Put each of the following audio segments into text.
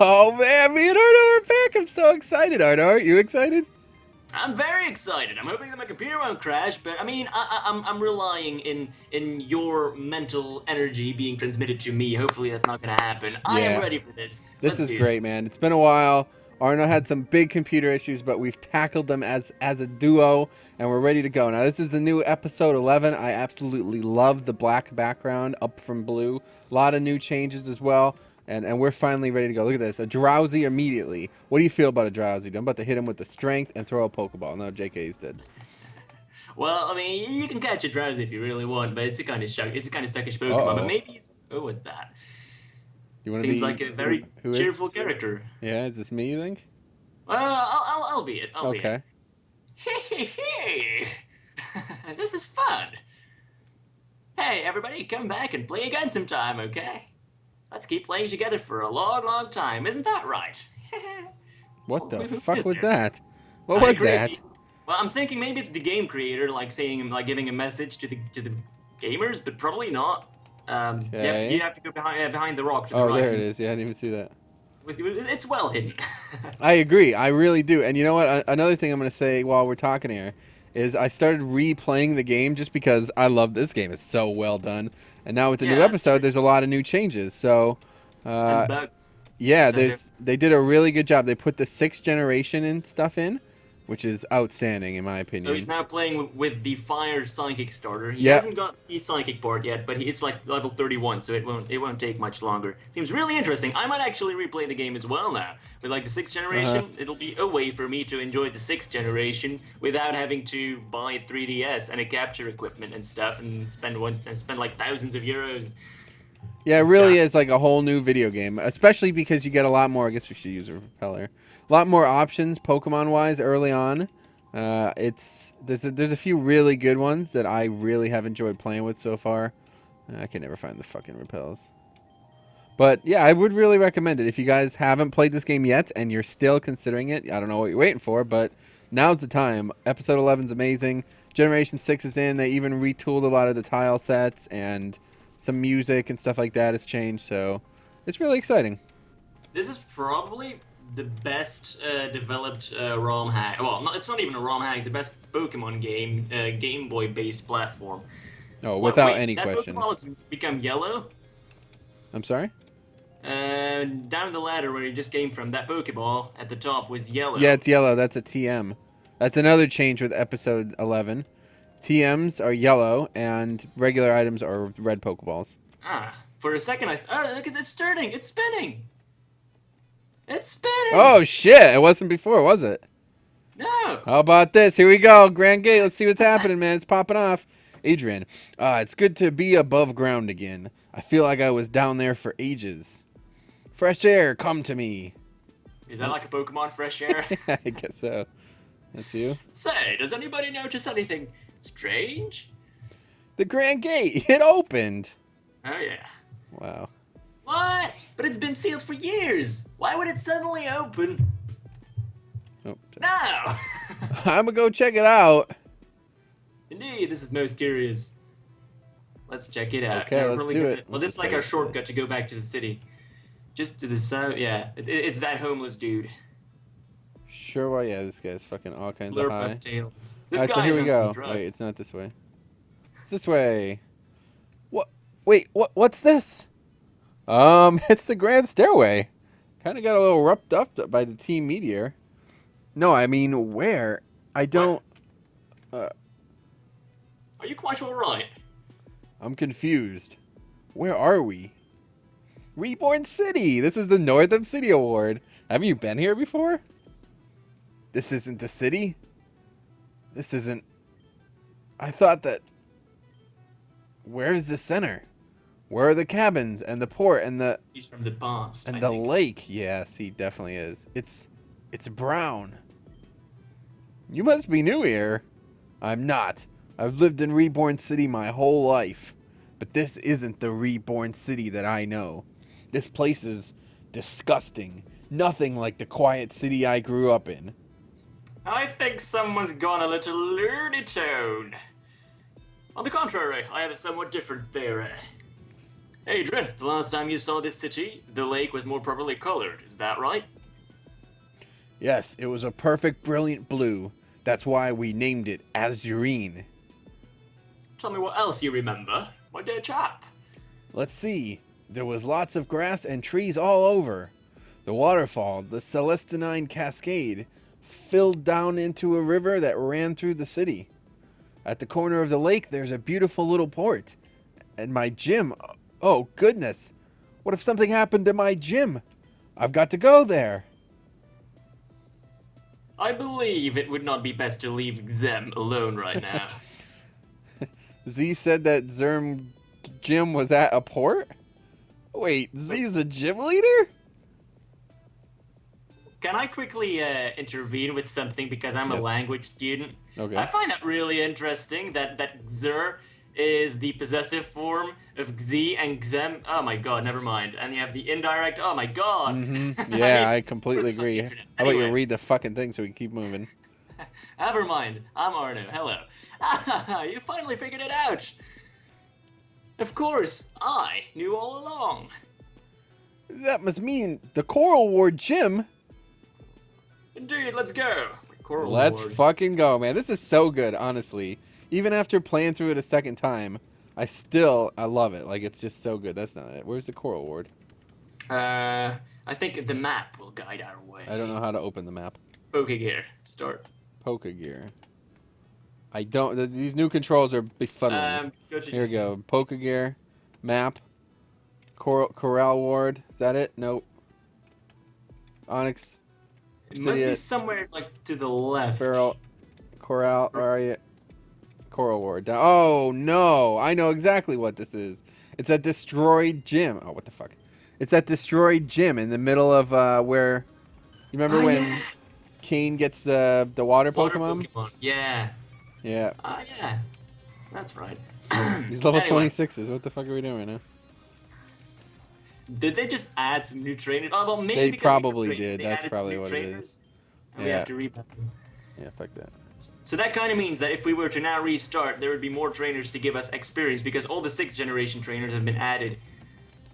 Oh man, me and Arno are back. I'm so excited, Arno. Aren't you excited? I'm very excited. I'm hoping that my computer won't crash, but I mean, I'm relying in your mental energy being transmitted to me. Hopefully, that's not gonna happen. I am Yeah, ready for this. this Let's is do great, this. man. It's been a while. Arno had some big computer issues, but we've tackled them as a duo, and we're ready to go. Now, this is the new episode 11. I absolutely love the black background up from blue. A lot of new changes as well, and we're finally ready to go. Look at this. A drowsy immediately. What do you feel about a drowsy? I'm about to hit him with the strength and throw a Pokeball. No, JK's dead. Well, I mean, you can catch a drowsy if you really want, but it's a kind of suckish Pokemon. But Uh-oh. maybe he's what's that? You want to Seems be... like a very Who is... cheerful character. Yeah, is this me, you think? Well, I'll be it. I'll be it. Okay. Hey, this is fun. Hey, everybody, come back and play again sometime, okay? Let's keep playing together for a long, long time. Isn't that right? What the Who fuck is was this? that? What I was agree. that? Well, I'm thinking maybe it's the game creator, like saying, like giving a message to the gamers, but probably not. You Okay. have to go behind the rock to the Oh, right. there it is. Yeah, I didn't even see that. It's well hidden. I agree. I really do. And you know what? Another thing I'm going to say while we're talking here is I started replaying the game just because I love this game. It's so well done. And now with the Yeah, new that's episode, true. there's a lot of new changes. So, And uh, bugs. yeah, And there- they did a really good job. They put the 6th generation and stuff in, which is outstanding in my So he's opinion. now playing with the Fire Psychic starter. He Yeah. hasn't got the Psychic board yet, but he's like level 31, so it won't take much longer. Seems really interesting. I might actually replay the game as well now. With like the 6th Uh-huh. generation, it'll be a way for me to enjoy the 6th generation without having to buy 3DS and a capture equipment and stuff and spend like thousands of euros Yeah, it and really stuff. is like a whole new video game, especially because you get a lot more. I guess we should use a propeller. A lot more options Pokemon wise early on. There's a few really good ones that I really have enjoyed playing with so far. I can never find the fucking repels. But yeah, I would really recommend it if you guys haven't played this game yet and you're still considering it. I don't know what you're waiting for, but now's the time. Episode 11 is amazing. Generation 6 is in. They even retooled a lot of the tile sets and some music and stuff like that has changed. So it's really exciting. This is probably the best developed ROM hack. Well, it's not even a ROM hack. The best Pokemon game, Game Boy based platform. Oh, What? without Wait, any that question. Pokeball has become yellow. I'm sorry? Down the ladder where it just came from, that Pokeball at the top was Yeah, yellow. it's yellow. That's a TM. That's another change with episode 11. TMs are yellow and regular items are red Pokeballs. Ah, for a second look, it's turning, it's spinning, it's spinning. Oh shit! It wasn't before, was it? No. How about this? Here we go, Grand Gate. Let's see what's happening, man. It's popping off. Adrienn, it's good to be above ground again. I feel like I was down there for ages. Fresh air, come to me. Is that like a Pokemon Fresh Air? I guess so. That's you. Say, does anybody notice anything strange? The Grand Gate, it opened. Oh yeah. Wow. What? But it's been sealed for years. Why would it suddenly open? Oh, No. I'm gonna go check it out. Indeed, this is most curious. Let's check it out. Okay, Now, we're let's probably do gonna- it. Well, What's this is the like our place? shortcut to go back to the city. Just to the south. Yeah, it's that homeless dude. Sure, well, yeah, this guy's fucking all kinds of Slurp high. of tails. This Alright, so guy here is we on some go. drugs. Wait, it's not this way. It's this way. What? Wait, what's this? It's the Grand Stairway. Kind of got a little roughed up by the Team Meteor. No, I mean, where? I don't... Are you quite alright? I'm confused. Where are we? Reborn City! This is the Northam City Award. Haven't you been here before? This isn't the city? This isn't... I thought that... Where's the center? Where are the cabins and the port and the He's from the past. I the think. lake? Yes, he definitely is. It's brown. You must be new here. I'm not. I've lived in Reborn City my whole life. But this isn't the Reborn City that I know. This place is disgusting. Nothing like the quiet city I grew up in. I think someone's gone a little Looney Tune. On the contrary, I have a somewhat different theory. Adrienn, the last time you saw this city, the lake was more properly colored, is that right? Yes, it was a perfect, brilliant blue. That's why we named it Adrienn. Tell me what else you remember, my dear chap. Let's see. There was lots of grass and trees all over. The waterfall, the Celestine Cascade, filled down into a river that ran through the city. At the corner of the lake, there's a beautiful little port. And my gym. Oh, goodness. What if something happened to my gym? I've got to go there. I believe it would not be best to leave them alone right now. Z said that Zerm gym was at a port? Wait, Z's a gym leader? Can I quickly intervene with something because I'm a Yes. language student? Okay. I find that really interesting that Xer is the possessive form of Xi and Xem. Oh my god, never mind. And you have the indirect. Oh my god. Yeah, I completely It's on the agree. internet. How about you Anyway. read the fucking thing so we can keep moving? Never mind. I'm Arno. Hello. You finally figured it out. Of course, I knew all along. That must mean the Coral Ward gym. Indeed, let's go. Coral Let's Ward. fucking go, man. This is so good, honestly. Even after playing through it a second time, I love it. Like, it's just so good. That's not it. Where's the Coral Ward? I think the map will guide our way. I don't know how to open the map. Okay, gear. Start. Poke gear. I don't. These new controls are befuddling. Go to Here we go. Poke gear, map, Corral Ward. Is that it? Nope. Onyx, It must be Obsidian, somewhere like to the left. Feral, Corral. Where are you? Coral Ward. Oh no! I know exactly what this is. It's a destroyed gym. Oh, what the fuck? It's that destroyed gym in the middle of where. You remember Oh, when yeah. Kane gets the water Water Pokemon? Yeah. Yeah. Yeah. That's right. He's level Anyway, 26s. What the fuck are we doing right now? Did they just add some new trainers? Oh, well, maybe They because probably we did. they That's added probably some new what it trainers, is. and we Yeah. have to reboot them. Yeah, fuck that. So that kind of means that if we were to now restart, there would be more trainers to give us experience because all the 6th generation trainers have been added.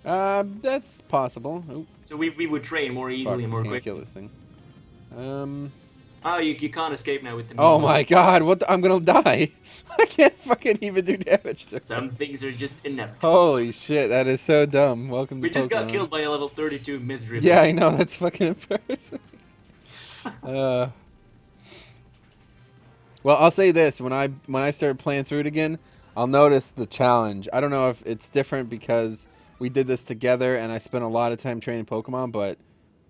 That's possible. Oh, So we would train more fuck. easily and more Can't quickly. kill this thing. Oh, you can't escape now with the Oh Meatball. my god, what I'm gonna die. I can't fucking even do damage to Some him. things are just inevitable. Holy shit, that is so dumb. Welcome to We just got Pokemon. killed by a level 32 miserable. Yeah, I know, that's fucking embarrassing. Well, I'll say this, when I started playing through it again, I'll notice the challenge. I don't know if it's different because we did this together and I spent a lot of time training Pokemon, but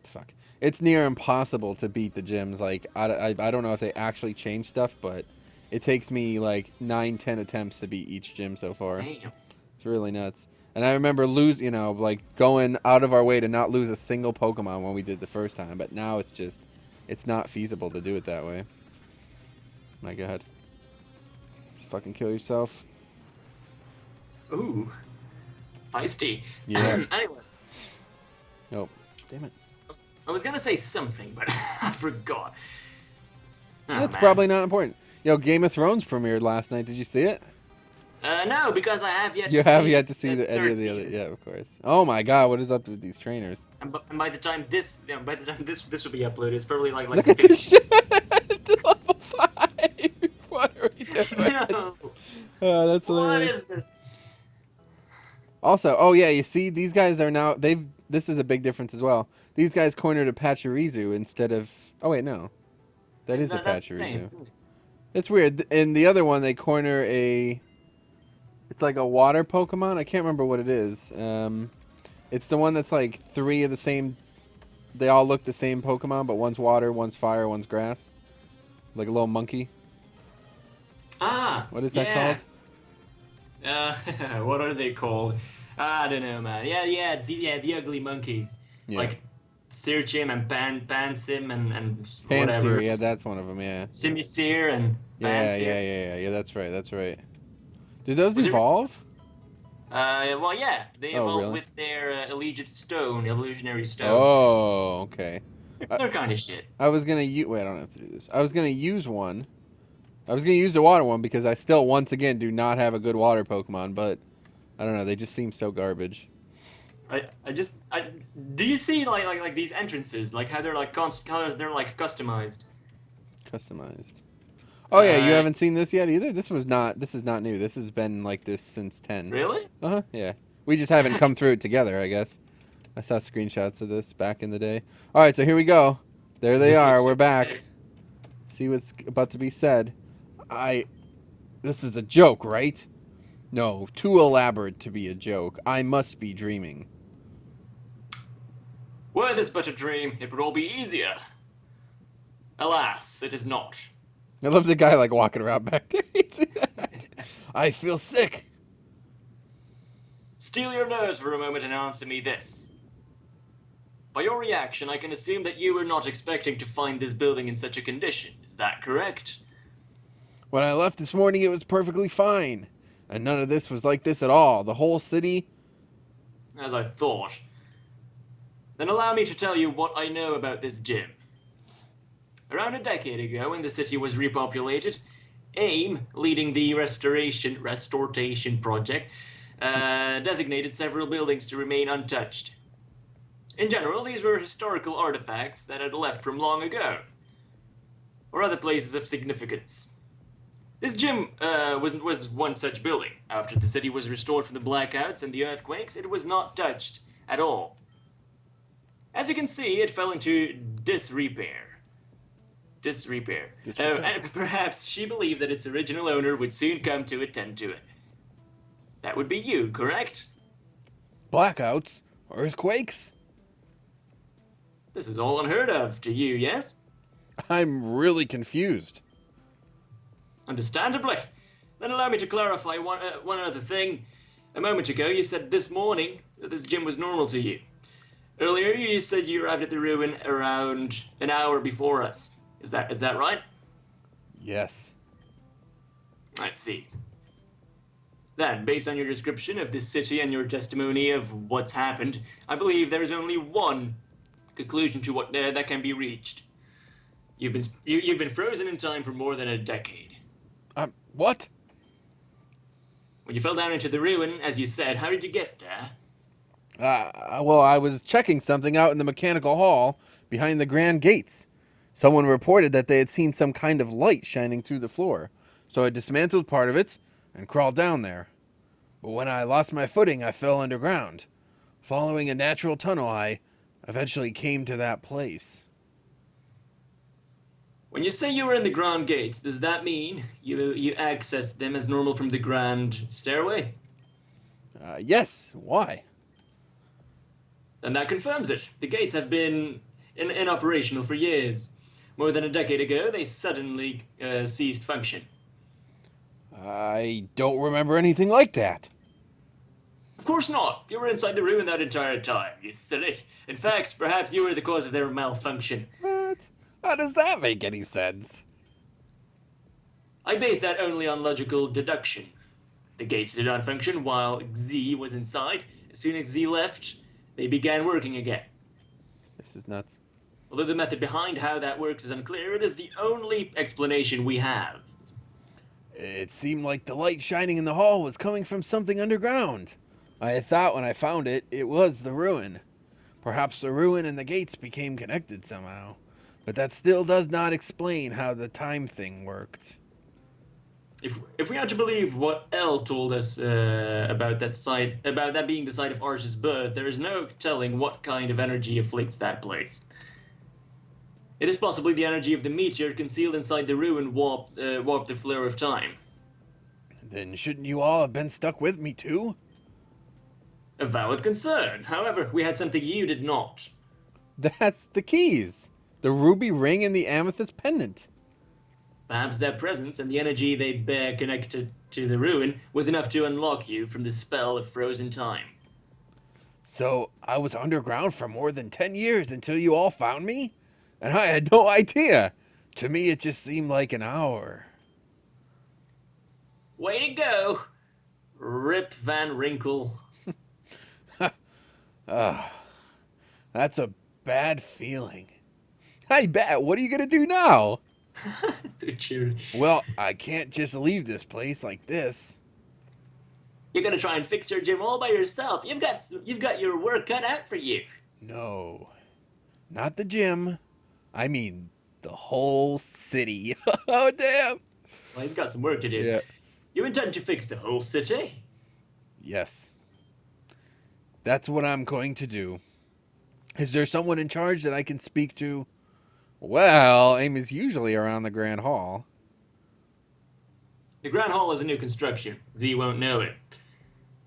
fuck. It's near impossible to beat the gyms. Like, I don't know if they actually changed stuff, but it takes me like 9-10 attempts to beat each gym so far. Damn. It's really nuts. And I remember like going out of our way to not lose a single Pokemon when we did the first time, but now it's not feasible to do it that way. My god. Just fucking kill yourself. Ooh. Feisty. Yeah. Anyway, Oh, damn it. I was gonna say something, but I forgot. Oh, That's man. probably not important. Yo, Game of Thrones premiered last night. Did you see it? No, because I have yet You to have see yet to see any third of the other. season. Yeah, of course. Oh my god, what is up with these trainers? And by the time this will be uploaded, it's probably like Look at this shit. Level 5. What are we doing? No. Oh, that's What hilarious. is this? Also, oh yeah, you see, these guys are now this is a big difference as well. These guys cornered a Pachirisu instead of. Oh wait, no, that is a That's the same, Pachirisu. isn't it? It's weird. In the other one, they corner a. It's like a water Pokemon. I can't remember what it is. It's the one that's like 3 of the same. They all look the same Pokemon, but one's water, one's fire, one's grass. Like a little monkey. Ah. What is that yeah. called? What are they called? I don't know, man. Yeah, the ugly monkeys. Yeah. Like Searchim and Pansim and whatever. Panseer, yeah, that's one of them. Yeah. Simisear and Yeah, Pansear. yeah. That's right. That's right. Did those Was it- evolve? Well, yeah, they Oh, evolved really? with their evolutionary stone. Oh, okay. They're kind of shit. I was gonna use. Wait, I don't have to do this. I was gonna use one. I was gonna use the water one because I still, once again, do not have a good water Pokemon. But I don't know. They just seem so garbage. Do you see like these entrances, like how they're like how they're like customized? Customized. Oh yeah, you Uh, haven't seen this yet either. This is not new. This has been like this since 10. really? Uh huh. Yeah. We just haven't come through it together, I guess. I saw screenshots of this back in the day. All right, so here we go. There they This are. looks We're so back. big. See what's about to be said. This is a joke, right? No, too elaborate to be a joke. I must be dreaming. Were this but a dream, it would all be easier. Alas, it is not. I love the guy like walking around back there. You see that? I feel sick. Steal your nerves for a moment and answer me this. By your reaction, I can assume that you were not expecting to find this building in such a condition. Is that correct? When I left this morning, it was perfectly fine. And none of this was like this at all. The whole city. As I thought. Then allow me to tell you what I know about this gym. Around a decade ago, when the city was repopulated, AIM, leading the restoration project, designated several buildings to remain untouched. In general, these were historical artifacts that had left from long ago, or other places of significance. This gym was one such building. After the city was restored from the blackouts and the earthquakes, it was not touched at all. As you can see, it fell into disrepair. And perhaps she believed that its original owner would soon come to attend to it. That would be you, correct? Blackouts? Earthquakes? This is all unheard of to you, yes? I'm really confused. Understandably. Then allow me to clarify one other thing. A moment ago, you said this morning that this gym was normal to you. Earlier, you said you arrived at the ruin around an hour before us. Is that right? Yes. I see. Then, based on your description of this city and your testimony of what's happened, I believe there is only one conclusion to what that can be reached. You've been frozen in time for more than a decade. What? When you fell down into the ruin, as you said, how did you get there? Well, I was checking something out in the mechanical hall behind the grand gates. Someone reported that they had seen some kind of light shining through the floor, so I dismantled part of it and crawled down there. But when I lost my footing, I fell underground. Following a natural tunnel, I eventually came to that place. When you say you were in the grand gates, does that mean you accessed them as normal from the grand stairway? Yes. Why? And that confirms it. The gates have been inoperational for years. More than a decade ago, they suddenly ceased function. I don't remember anything like that. Of course not. You were inside the ruin that entire time, you silly. In fact, perhaps you were the cause of their malfunction. What? How does that make any sense? I base that only on logical deduction. The gates did not function while Z was inside. As soon as Z left, they began working again. This is nuts. Although the method behind how that works is unclear, it is the only explanation we have. It seemed like the light shining in the hall was coming from something underground. I had thought when I found it, it was the ruin. Perhaps the ruin and the gates became connected somehow. But that still does not explain how the time thing worked. If we are to believe what Elle told us about that site, about that being the site of Arsh's birth, there is no telling what kind of energy afflicts that place. It is possibly the energy of the meteor concealed inside the ruin warped the flow of time. Then shouldn't you all have been stuck with me too? A valid concern. However, we had something you did not. That's the keys. The ruby ring and the amethyst pendant. Perhaps their presence and the energy they bear connected to the ruin was enough to unlock you from the spell of frozen time. So I was underground for more than 10 years until you all found me? And I had no idea. To me, it just seemed like an hour. Way to go, Rip Van Winkle. That's a bad feeling. I bet. What are you going to do now? So cheery. Well, I can't just leave this place like this. You're gonna try and fix your gym all by yourself. You've got your work cut out for you. No, not the gym. I mean the whole city. Oh, damn. Well, he's got some work to do. Yeah. You intend to fix the whole city? Yes. That's what I'm going to do. Is there someone in charge that I can speak to? Well, aim is usually around the Grand Hall. The Grand Hall is a new construction, so you won't know it.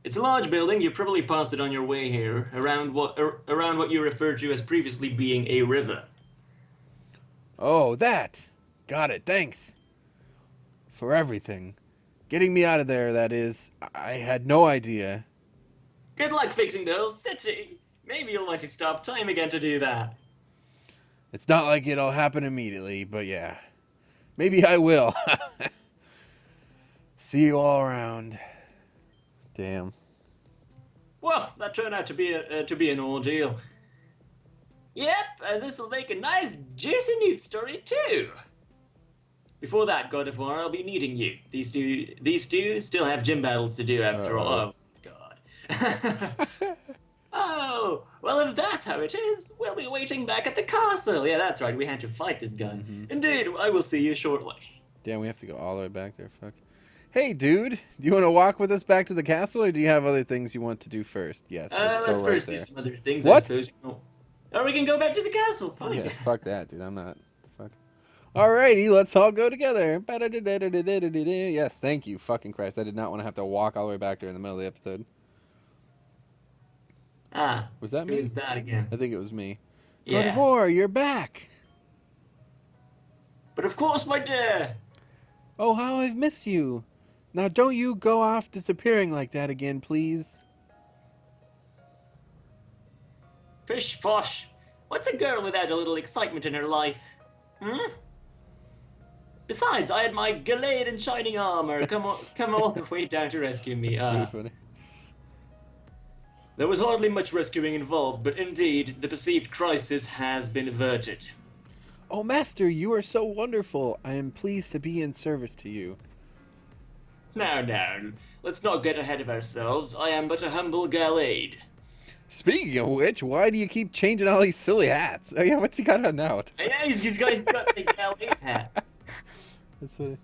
It's a large building. You probably passed it on your way here, around what you referred to as previously being a river. Oh, that. Got it. Thanks. For everything. Getting me out of there, that is. I had no idea. Good luck fixing the whole city. Maybe you'll want to stop time again to do that. It's not like it'll happen immediately, but yeah. Maybe I will. See you all around. Damn. Well, that turned out to be an ordeal. Yep, and this will make a nice, juicy news story too. Before that, God of War, I'll be needing you. These two still have gym battles to do after all. Oh, God. Oh, well, if that's how it is, we'll be waiting back at the castle. Yeah, that's right, we had to fight this guy. Indeed, I will see you shortly. Damn, we have to go all the way back there. Fuck. Hey, dude, do you want to walk with us back to the castle, or do you have other things you want to do first? Yes, let's go right first there. do some other things, What? I suppose. Or we can go back to the castle. Fine. Yeah, fuck that, dude. I'm not. Fuck. Alrighty, let's all go together. Yes, thank you, fucking Christ. I did not want to have to walk all the way back there in the middle of the episode. Ah, Was that me? Who's that again? I think it was me. Yeah. God of War, you're back. But of course, my dear. Oh, how I've missed you. Now, don't you go off disappearing like that again, please. Pish posh. What's a girl without a little excitement in her life? Hmm? Besides, I had my Gallade in shining armor come all the way down to rescue me. That's pretty funny. There was hardly much rescuing involved, but indeed, the perceived crisis has been averted. Oh, Master, you are so wonderful. I am pleased to be in service to you. Now, let's not get ahead of ourselves. I am but a humble Gallade. Speaking of which, why do you keep changing all these silly hats? Oh yeah, what's he got on now? Yeah, he's got the Gallade hat. That's funny.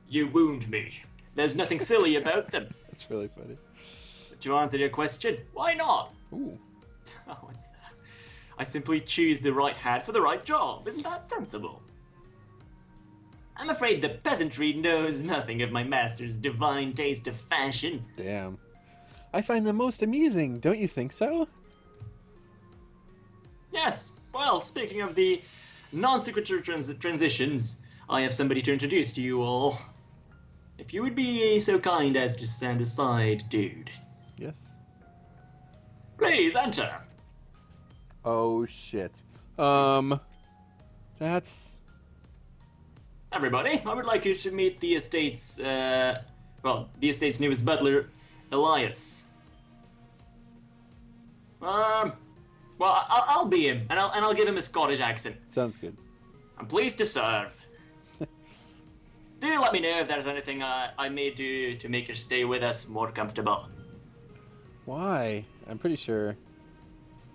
You wound me. There's nothing silly about them. That's really funny. But to answer your question, why not? Ooh. Oh, what's that? I simply choose the right hat for the right job. Isn't that sensible? I'm afraid the peasantry knows nothing of my master's divine taste of fashion. Damn. I find them most amusing, don't you think so? Yes. Well, speaking of the non-sequitur transitions, I have somebody to introduce to you all. If you would be so kind as to stand aside, dude. Yes. Please, enter. Oh, shit. That's... Everybody, I would like you to meet the estate's, the estate's newest butler, Elias. Well, I'll be him, and I'll give him a Scottish accent. Sounds good. I'm pleased to serve. Do let me know if there's anything I may do to make your stay with us more comfortable. Why? I'm pretty sure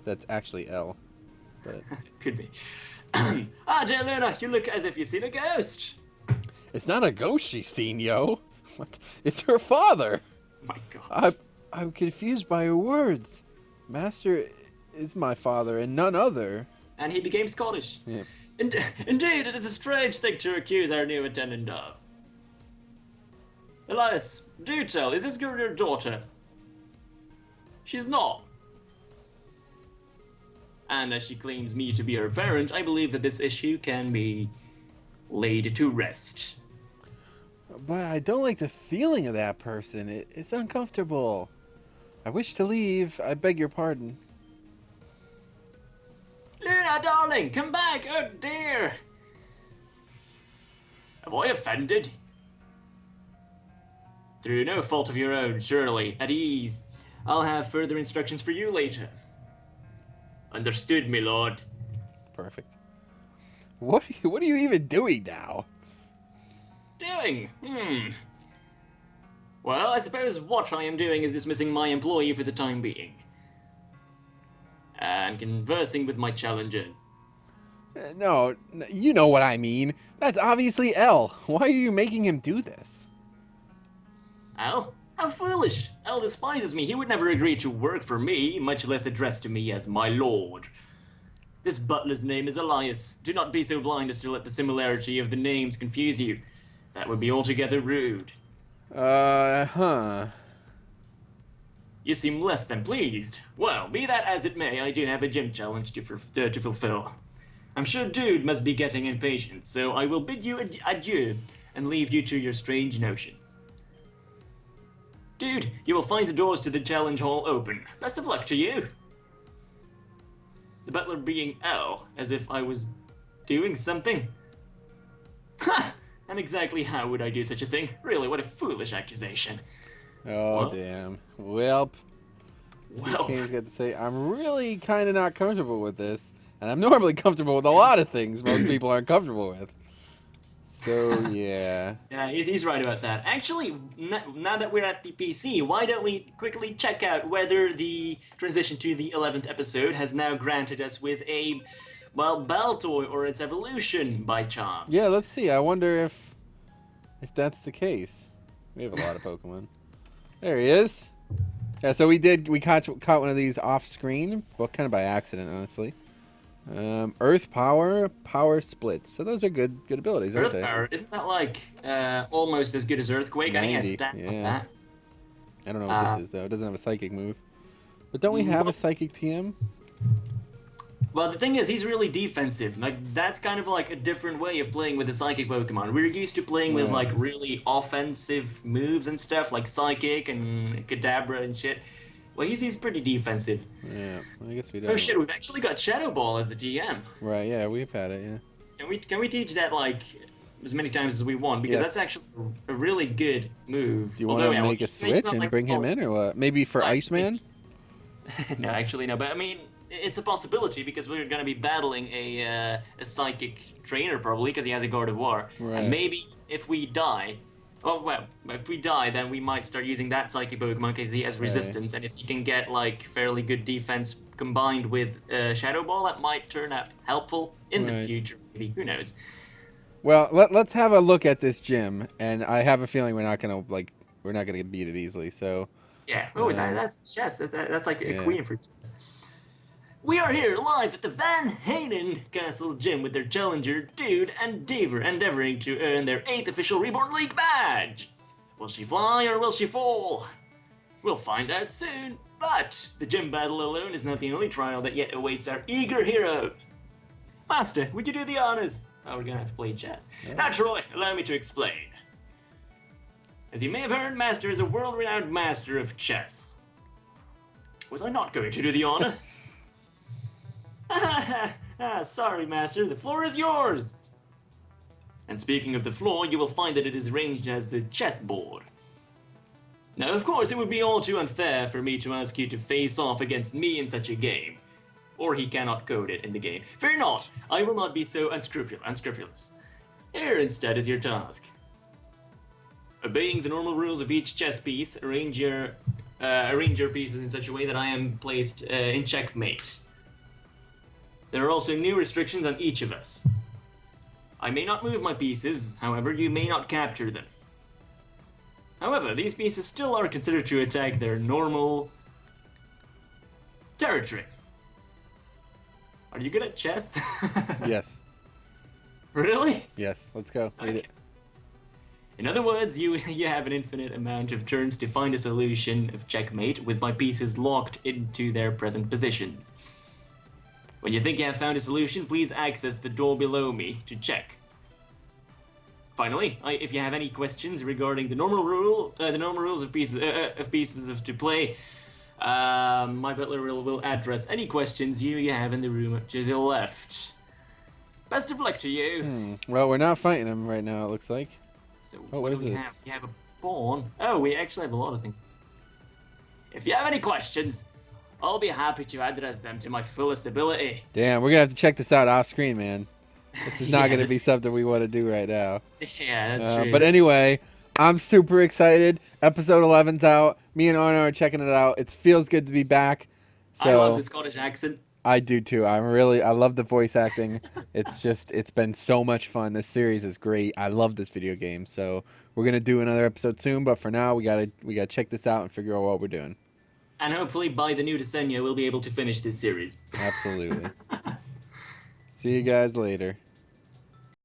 that's actually L. But Could be. Dear Luna, you look as if you've seen a ghost. it's not a ghost she's seen, yo. What? It's her father. My God. I'm confused by her words. Master is my father and none other. And he became Scottish. Yeah. Indeed, it is a strange thing to accuse our new attendant of. Elias, do tell, is this girl your daughter? She's not. And as she claims me to be her parent, I believe that this issue can be laid to rest. But I don't like the feeling of that person. It's uncomfortable. I wish to leave. I beg your pardon. Luna, darling, come back! Oh dear! Have I offended? Through no fault of your own, surely. At ease. I'll have further instructions for you later. Understood, my lord. Perfect. What are you even doing now? Doing? Well, I suppose what I am doing is dismissing my employee for the time being. And conversing with my challengers. No, you know what I mean. That's obviously L. Why are you making him do this? Al? How foolish! Al despises me. He would never agree to work for me, much less address to me as my lord. This butler's name is Elias. Do not be so blind as to let the similarity of the names confuse you. That would be altogether rude. Huh. You seem less than pleased. Well, be that as it may, I do have a gym challenge to fulfill. I'm sure Dude must be getting impatient, so I will bid you adieu and leave you to your strange notions. Dude, you will find the doors to the challenge hall open. Best of luck to you. The butler being L, as if I was doing something. Ha! And exactly how would I do such a thing? Really, what a foolish accusation. Oh, Well, damn. Welp. Well, Kane's got to say, I'm really kind of not comfortable with this. And I'm normally comfortable with a lot of things most people aren't comfortable with. So, yeah. yeah, he's right about that. Actually, now that we're at the PC, why don't we quickly check out whether the transition to the 11th episode has now granted us with a, well, Baltoy or its evolution by chance? Yeah, let's see. I wonder if that's the case. We have a lot of Pokemon. There he is. Yeah, so we caught one of these off screen, well, kind of by accident, honestly. Earth power splits. So those are good abilities, aren't Earth they? Power, isn't that like almost as good as Earthquake? I think it has 90, stat on yeah. that. I don't know what this is though. It doesn't have a psychic move. But don't we have a psychic TM? Well, the thing is, he's really defensive. Like, that's kind of like a different way of playing with a psychic Pokemon. We're used to playing with, like, really offensive moves and stuff, like Psychic and Kadabra and shit. Well, he's pretty defensive. Yeah, I guess we don't. Oh shit, we've actually got Shadow Ball as a TM. Right, yeah, we've had it, yeah. Can we teach that, like, as many times as we want? Because that's actually a really good move. Do you want to make a switch and bring him in, or what? Maybe for Iceman? No, actually, no. But, I mean, it's a possibility because we're going to be battling a psychic trainer probably because he has a Guard of War. Right. And maybe if we die, if we die, then we might start using that psychic Pokemon because he has resistance. And if he can get like fairly good defense combined with Shadow Ball, that might turn out helpful in the future. Maybe, who knows? Well, let's have a look at this gym, and I have a feeling we're not gonna beat it easily. So. Yeah. Oh, that's chess. That's like a queen for chess. We are here live at the Van Hayden Castle Gym with their challenger, Dude and Deaver, endeavoring to earn their 8th official Reborn League badge. Will she fly or will she fall? We'll find out soon, but the gym battle alone is not the only trial that yet awaits our eager hero. Master, would you do the honors? Oh, we're gonna have to play chess. Yeah. Now, Troy, allow me to explain. As you may have heard, Master is a world-renowned master of chess. Was I not going to do the honor? Sorry, Master. The floor is yours. And speaking of the floor, you will find that it is arranged as a chessboard. Now, of course, it would be all too unfair for me to ask you to face off against me in such a game. Or he cannot code it in the game. Fear not, I will not be so unscrupulous. Here instead is your task. Obeying the normal rules of each chess piece, arrange your pieces in such a way that I am placed in checkmate. There are also new restrictions on each of us. I may not move my pieces, however, you may not capture them. However, these pieces still are considered to attack their normal territory. Are you good at chess? Yes. Really? Yes, let's go. Read it. In other words, you have an infinite amount of turns to find a solution of checkmate with my pieces locked into their present positions. When you think you have found a solution, please access the door below me to check. Finally, if you have any questions regarding the normal rules of pieces to play, my butler will address any questions you have in the room to the left. Best of luck to you. Well, we're not fighting him right now, it looks like. So what is this? You have a pawn. Oh, we actually have a lot of things. If you have any questions, I'll be happy to address them to my fullest ability. Damn, we're gonna have to check this out off screen, man. This is not gonna be something we want to do right now. Yeah, that's true. But anyway, I'm super excited. Episode 11's out. Me and Arno are checking it out. It feels good to be back. I love So the Scottish accent. I do too. I love the voice acting. It's been so much fun. This series is great. I love this video game. So we're gonna do another episode soon. But for now, we gotta check this out and figure out what we're doing. And hopefully by the new decennia, we'll be able to finish this series. Absolutely. See you guys later.